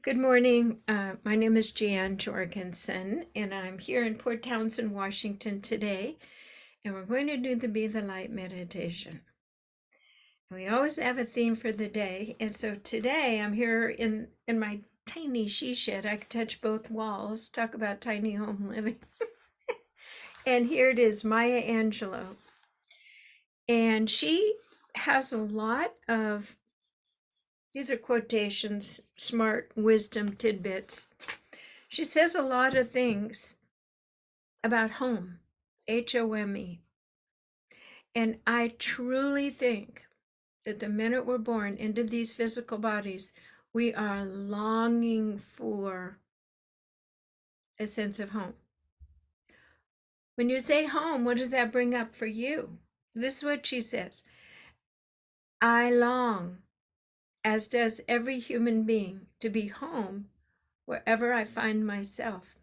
Good morning. My name is Jan Jorgensen, and I'm here in Port Townsend, Washington today, and we're going to do the Be the Light meditation. And we always have a theme for the day, and so today I'm here in my tiny she shed. I could touch both walls, talk about tiny home living. And here it is, Maya Angelou. And she has a lot of, these are quotations, smart wisdom tidbits. She says a lot of things about home, HOME. And I truly think that the minute we're born into these physical bodies, we are longing for a sense of home. When you say home, what does that bring up for you? This is what she says. I long, as does every human being, to be home wherever I find myself.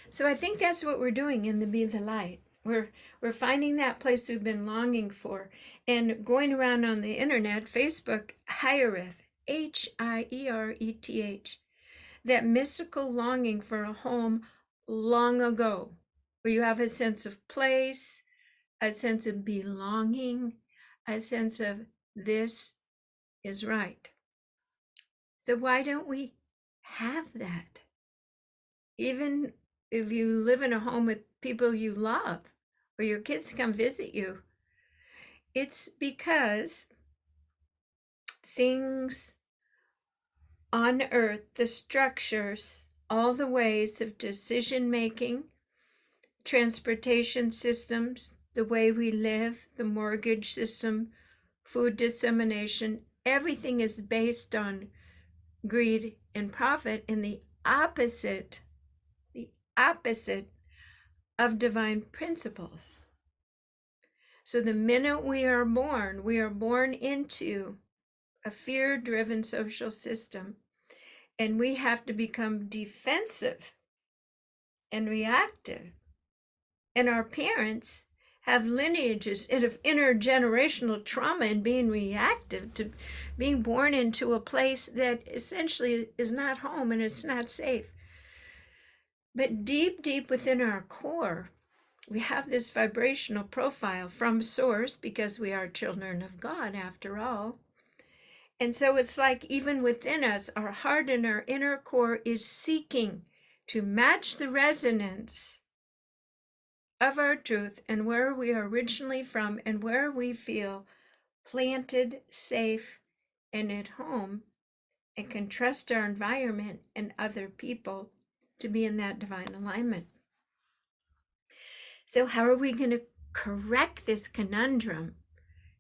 So I think that's what we're doing in the Be the Light. We're finding that place we've been longing for, and going around on the internet, Facebook, Hiereth, Hiereth, that mystical longing for a home long ago, where you have a sense of place, a sense of belonging, a sense of this is right. So why don't we have that? Even if you live in a home with people you love, or your kids come visit you, it's because things on earth, the structures, all the ways of decision making, transportation systems, the way we live, the mortgage system, food dissemination, everything is based on greed and profit, and the opposite of divine principles. So the minute we are born into a fear-driven social system, and we have to become defensive and reactive. And our parents have lineages of intergenerational trauma and being reactive to being born into a place that essentially is not home and it's not safe. But deep, deep within our core, we have this vibrational profile from source, because we are children of God after all. And so it's like even within us, our heart and our inner core is seeking to match the resonance of our truth and where we are originally from and where we feel planted, safe, and at home, and can trust our environment and other people to be in that divine alignment. So how are we going to correct this conundrum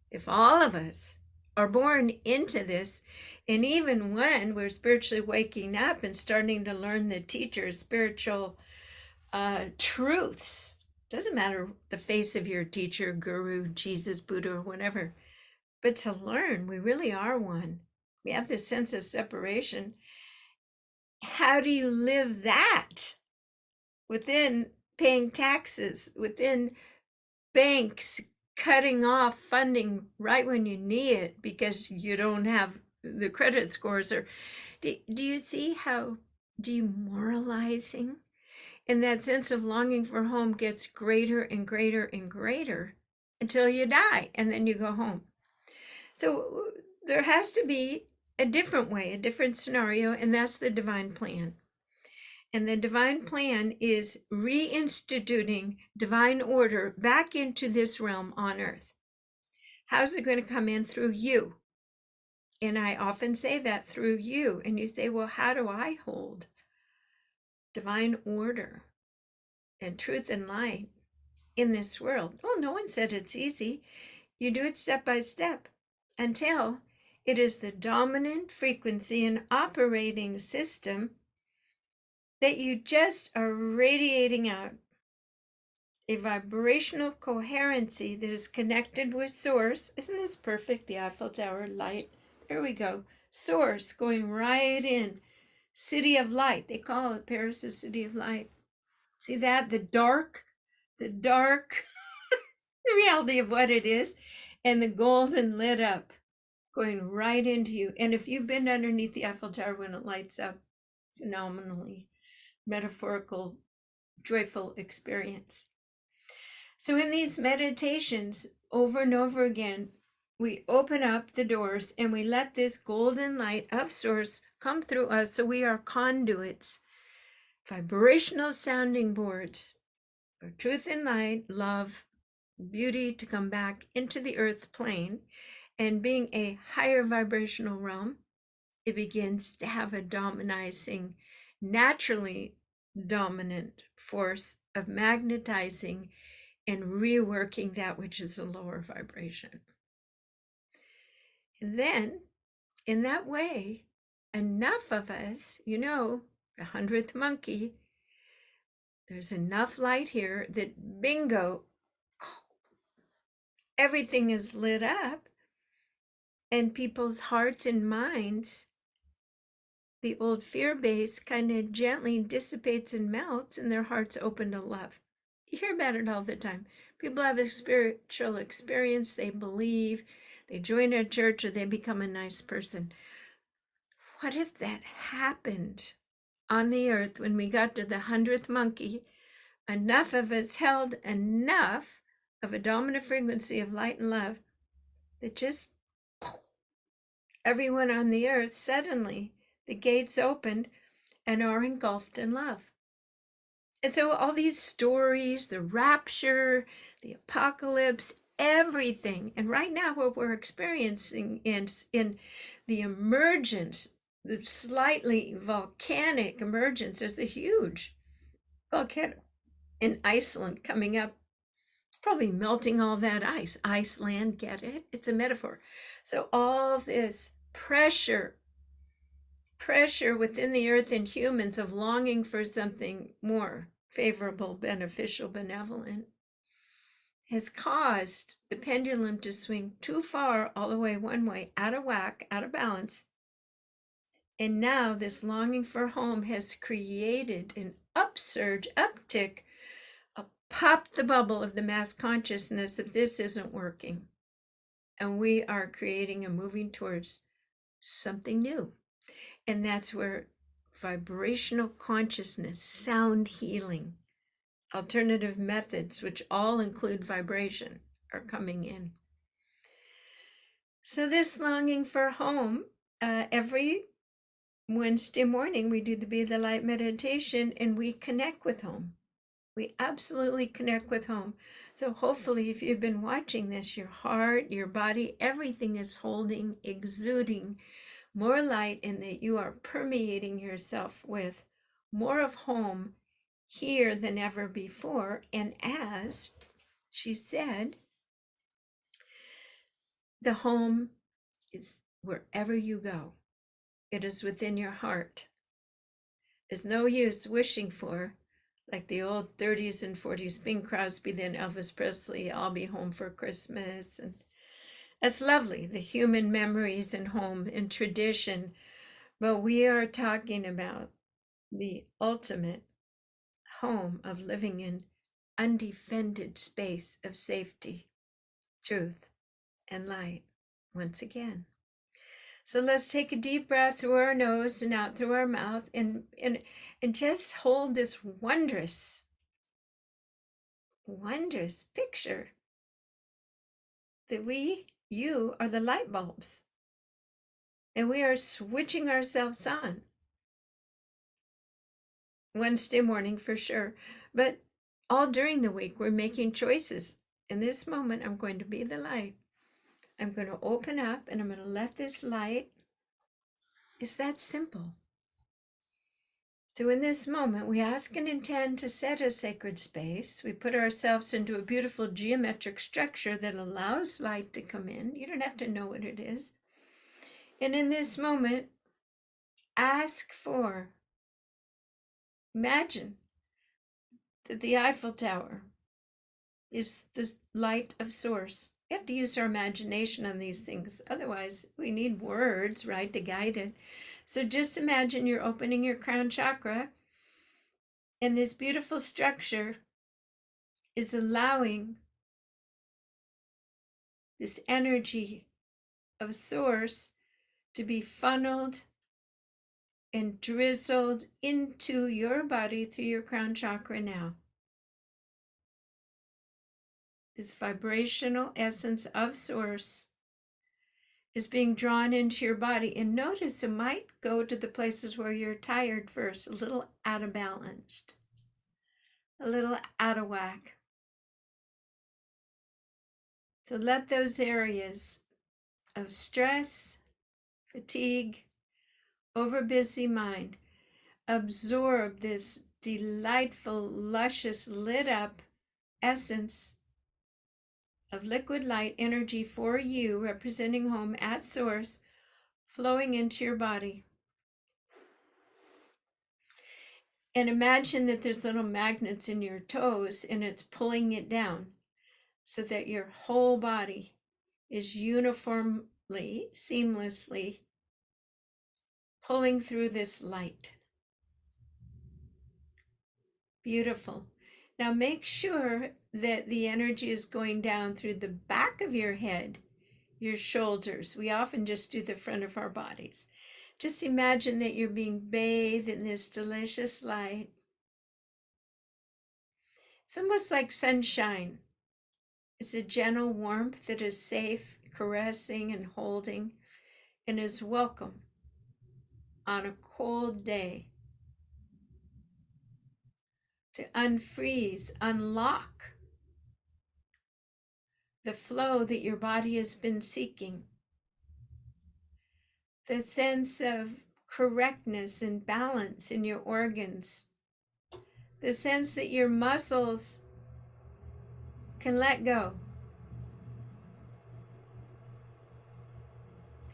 if all of us are born into this? And even when we're spiritually waking up and starting to learn the teacher's spiritual truths, doesn't matter the face of your teacher, guru, Jesus, Buddha, or whatever, but to learn we really are one. We have this sense of separation. How do you live that within paying taxes, within banks cutting off funding right when you need it because you don't have the credit scores? Or do you see how demoralizing? And that sense of longing for home gets greater and greater and greater until you die, and then you go home. So there has to be a different way, a different scenario, and that's the divine plan. And the divine plan is reinstituting divine order back into this realm on earth. How's it going to come in? Through you. And I often say that, through you. And you say, well, how do I hold divine order and truth and light in this world? Well, no one said it's easy. You do it step by step until it is the dominant frequency and operating system that you just are radiating out a vibrational coherency that is connected with source. Isn't this perfect? The Eiffel Tower light. There we go. Source going right in. City of light. They call it Paris the city of light. See that? The dark reality of what it is, and the golden lit up going right into you. And if you've been underneath the Eiffel Tower when it lights up, phenomenally metaphorical, joyful experience. So in these meditations, over and over again, we open up the doors and we let this golden light of source come through us, so we are conduits, vibrational sounding boards for truth and light, love, beauty to come back into the earth plane. And being a higher vibrational realm, it begins to have a dominizing, naturally dominant force of magnetizing and reworking that which is a lower vibration. And then, in that way, enough of us, the 100th monkey, there's enough light here that bingo, everything is lit up, and people's hearts and minds, the old fear base kind of gently dissipates and melts, and their hearts open to love. You hear about it all the time. People have a spiritual experience, they believe, they join a church, or they become a nice person. What if that happened on the earth when we got to the 100th monkey? Enough of us held enough of a dominant frequency of light and love that just everyone on the earth, suddenly the gates opened and are engulfed in love. And so all these stories, the rapture, the apocalypse, everything, and right now what we're experiencing in the emergence, the slightly volcanic emergence, there's a huge volcano in Iceland coming up, probably melting all that ice. Iceland, get it? It's a metaphor. So all this pressure within the earth and humans of longing for something more favorable, beneficial, benevolent, has caused the pendulum to swing too far all the way one way, out of whack, out of balance. And now this longing for home has created an upsurge, uptick, a pop the bubble of the mass consciousness that this isn't working. And we are creating and moving towards something new. And that's where vibrational consciousness, sound healing, alternative methods, which all include vibration, are coming in. So this longing for home, every Wednesday morning, we do the Be the Light meditation and we connect with home. We absolutely connect with home. So hopefully, if you've been watching this, your heart, your body, everything is holding, exuding more light, and that you are permeating yourself with more of home here than ever before. And as she said, the home is wherever you go. It is within your heart. There's no use wishing for, like the old 30s and 40s, Bing Crosby, then Elvis Presley, I'll be home for Christmas. And that's lovely, the human memories and home and tradition. But we are talking about the ultimate home of living in undefended space of safety, truth, and light once again. So let's take a deep breath through our nose and out through our mouth, and just hold this wondrous picture that you are the light bulbs, and we are switching ourselves on Wednesday morning for sure, but all during the week we're making choices. In this moment, I'm going to be the light. I'm going to open up and I'm going to let this light. It's that simple. So in this moment, we ask and intend to set a sacred space. We put ourselves into a beautiful geometric structure that allows light to come in. You don't have to know what it is. And in this moment, imagine that the Eiffel Tower is the light of source. We have to use our imagination on these things. Otherwise, we need words, right, to guide it. So just imagine you're opening your crown chakra, and this beautiful structure is allowing this energy of source to be funneled and drizzled into your body through your crown chakra now. This vibrational essence of source is being drawn into your body. And notice it might go to the places where you're tired first, a little out of balance, a little out of whack. So let those areas of stress, fatigue, overbusy mind absorb this delightful, luscious, lit up essence of liquid light energy for you, representing home at source, flowing into your body. And imagine that there's little magnets in your toes and it's pulling it down so that your whole body is uniformly, seamlessly pulling through this light. Beautiful. Now make sure that the energy is going down through the back of your head, your shoulders. We often just do the front of our bodies. Just imagine that you're being bathed in this delicious light. It's almost like sunshine. It's a gentle warmth that is safe, caressing, and holding, and is welcome on a cold day to unfreeze, unlock the flow that your body has been seeking, the sense of correctness and balance in your organs, the sense that your muscles can let go.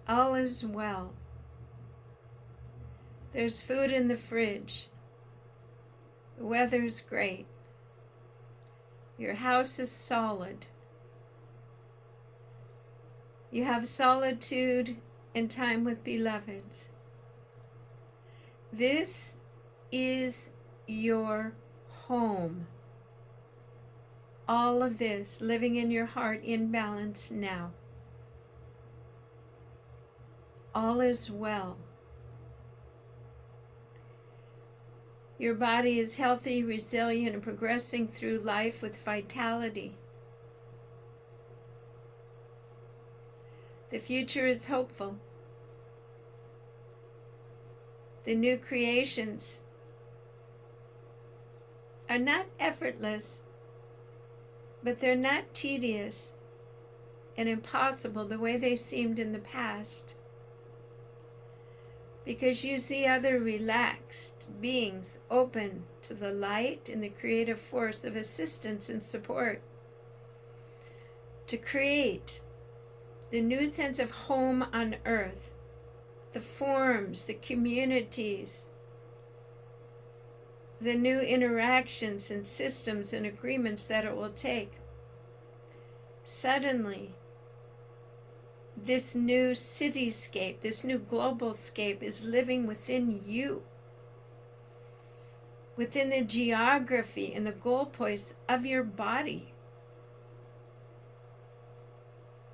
All is well. There's food in the fridge. The weather's great. Your house is solid. You have solitude and time with beloveds. This is your home. All of this living in your heart in balance now. All is well. Your body is healthy, resilient, and progressing through life with vitality. The future is hopeful. The new creations are not effortless, but they're not tedious and impossible the way they seemed in the past. Because you see other relaxed beings open to the light and the creative force of assistance and support to create the new sense of home on earth, the forms, the communities, the new interactions and systems and agreements that it will take. Suddenly, this new cityscape, this new global scape is living within you, within the geography and the goalposts of your body.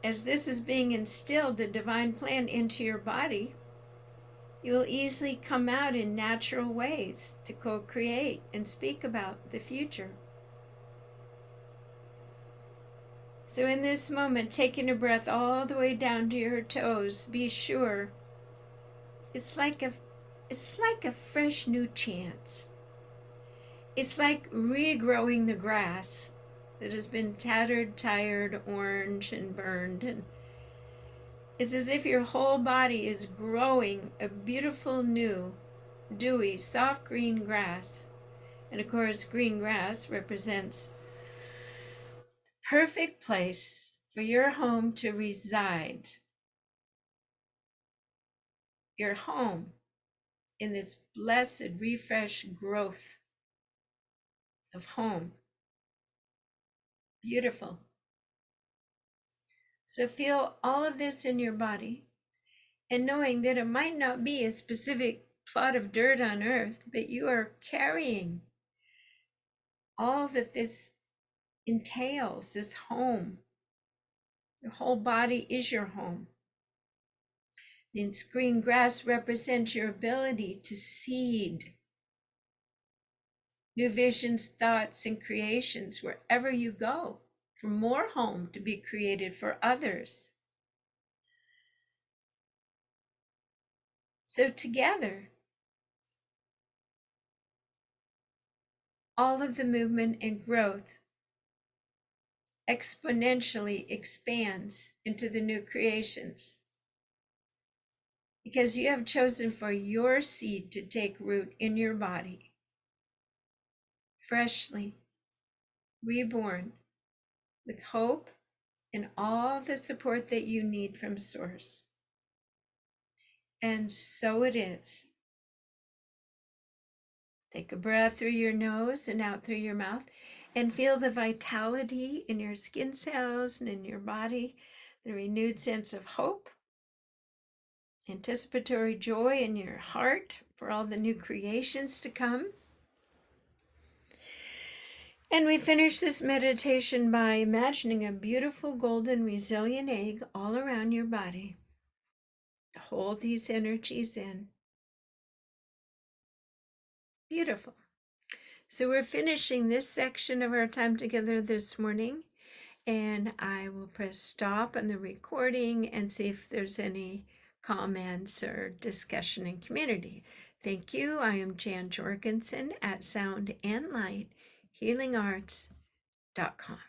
As this is being instilled, the divine plan, into your body, you will easily come out in natural ways to co-create and speak about the future. So in this moment, taking a breath all the way down to your toes, be sure it's like a fresh new chance. It's like regrowing the grass that has been tattered, tired, orange, and burned. And it's as if your whole body is growing a beautiful new, dewy, soft green grass. And of course, green grass represents the perfect place for your home to reside. Your home in this blessed, refreshed growth of home. Beautiful. So feel all of this in your body, and knowing that it might not be a specific plot of dirt on earth, but you are carrying all that this entails, this home. Your whole body is your home. Its green grass represents your ability to seed new visions, thoughts, and creations wherever you go, for more home to be created for others. So together, all of the movement and growth exponentially expands into the new creations, because you have chosen for your seed to take root in your body, freshly reborn, with hope and all the support that you need from Source. And so it is. Take a breath through your nose and out through your mouth, and feel the vitality in your skin cells and in your body, the renewed sense of hope, anticipatory joy in your heart for all the new creations to come. And we finish this meditation by imagining a beautiful golden resilient egg all around your body. Hold these energies in. Beautiful. So we're finishing this section of our time together this morning, and I will press stop on the recording and see if there's any comments or discussion in community. Thank you. I am Jan Jorgensen at Sound and Light Healing Arts.com.